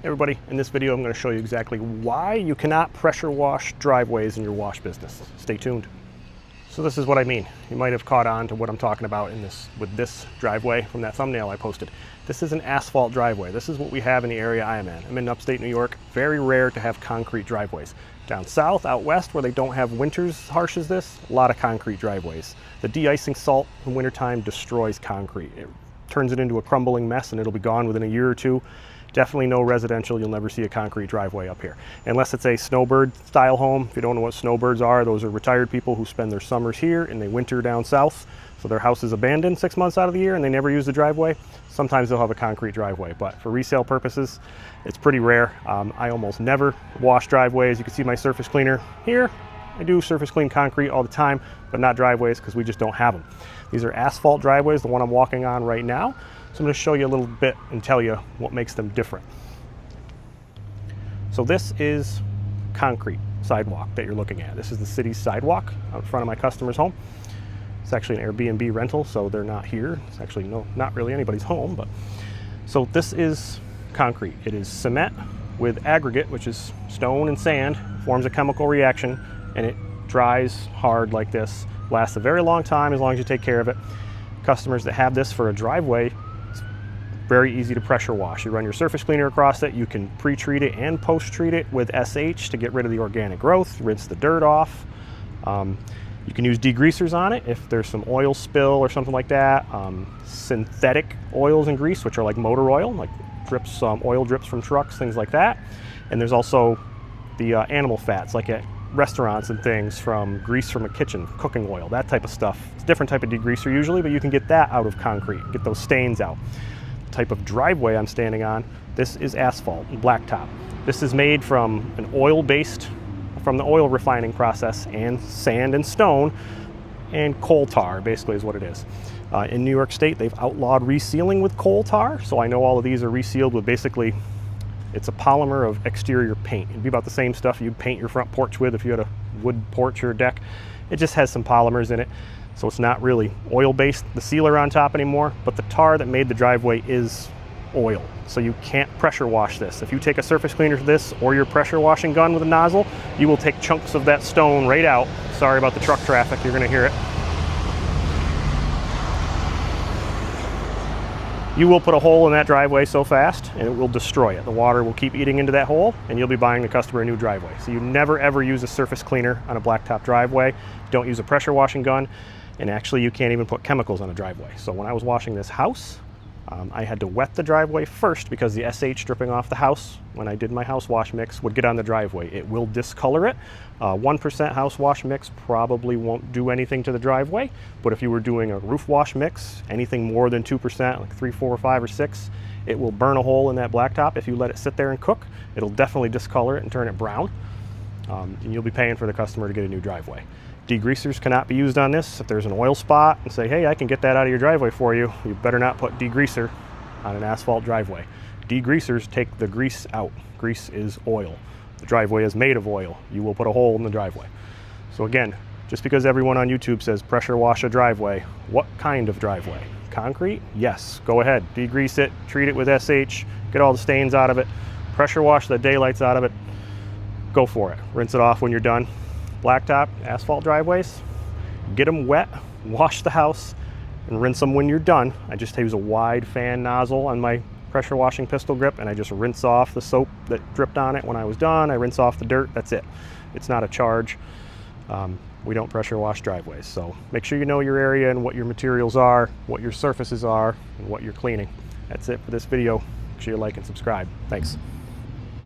Everybody, in this video I'm going to show you exactly why you cannot pressure wash driveways in your wash business. Stay tuned. So this is what I mean. You might have caught on to what I'm talking about with this driveway from that thumbnail I posted. This is an asphalt driveway. This is what we have in the area I am in. I'm in upstate New York. Very rare to have concrete driveways. Down south, out west, where they don't have winters as harsh as this, a lot of concrete driveways. The de-icing salt in wintertime destroys concrete. It turns it into a crumbling mess and it'll be gone within a year or two. Definitely no residential. You'll never see a concrete driveway up here. Unless it's a snowbird style home. If you don't know what snowbirds are, those are retired people who spend their summers here and they winter down south. So their house is abandoned 6 months out of the year and they never use the driveway. Sometimes they'll have a concrete driveway, but for resale purposes, it's pretty rare. I almost never wash driveways. You can see my surface cleaner here. I do surface clean concrete all the time, but not driveways because we just don't have them. These are asphalt driveways, the one I'm walking on right now. So I'm going to show you a little bit and tell you what makes them different. So this is concrete sidewalk that you're looking at. This is the city's sidewalk out in front of my customer's home. It's actually an Airbnb rental, so they're not here. It's actually not really anybody's home, but so this is concrete. It is cement with aggregate, which is stone and sand, forms a chemical reaction, and it dries hard like this. Lasts a very long time as long as you take care of it. Customers that have this for a driveway, very easy to pressure wash. You run your surface cleaner across it. You can pre-treat it and post-treat it with SH to get rid of the organic growth, rinse the dirt off. You can use degreasers on it if there's some oil spill or something like that. Synthetic oils and grease, which are like motor oil, like drips, oil drips from trucks, things like that. And there's also the animal fats, like at restaurants and things, from grease from a kitchen, cooking oil, that type of stuff. It's a different type of degreaser usually, but you can get that out of concrete, get those stains out. Type of driveway I'm standing on, this is asphalt and blacktop. This is made from an oil-based, from the oil refining process, and sand and stone and coal tar basically is what it is. In New York State, they've outlawed resealing with coal tar, so I know all of these are resealed with basically, it's a polymer of exterior paint. It'd be about the same stuff you'd paint your front porch with if you had a wood porch or deck. It just has some polymers in it. So it's not really oil-based, the sealer on top anymore, but the tar that made the driveway is oil. So you can't pressure wash this. If you take a surface cleaner to this or your pressure washing gun with a nozzle, you will take chunks of that stone right out. Sorry about the truck traffic, you're gonna hear it. You will put a hole in that driveway so fast and it will destroy it. The water will keep eating into that hole and you'll be buying the customer a new driveway. So you never ever use a surface cleaner on a blacktop driveway. Don't use a pressure washing gun. And actually you can't even put chemicals on a driveway. So when I was washing this house, I had to wet the driveway first because the SH dripping off the house when I did my house wash mix would get on the driveway. It will discolor it. 1% house wash mix probably won't do anything to the driveway, but if you were doing a roof wash mix, anything more than 2%, like 3, 4, 5, or 6, it will burn a hole in that blacktop. If you let it sit there and cook, it'll definitely discolor it and turn it brown. And you'll be paying for the customer to get a new driveway. Degreasers cannot be used on this. If there's an oil spot and say, hey, I can get that out of your driveway for you, you better not put degreaser on an asphalt driveway. Degreasers take the grease out. Grease is oil. The driveway is made of oil. You will put a hole in the driveway. So again, just because everyone on YouTube says pressure wash a driveway, what kind of driveway? Concrete? Yes, go ahead. Degrease it, treat it with SH, get all the stains out of it, pressure wash the daylights out of it, go for it. Rinse it off when you're done. Blacktop, asphalt driveways, get them wet, wash the house, and rinse them when you're done. I just use a wide fan nozzle on my pressure washing pistol grip and I just rinse off the soap that dripped on it when I was done. I rinse off the dirt, that's it. It's not a charge. We don't pressure wash driveways. So make sure you know your area and what your materials are, what your surfaces are, and what you're cleaning. That's it for this video. Make sure you like and subscribe. Thanks.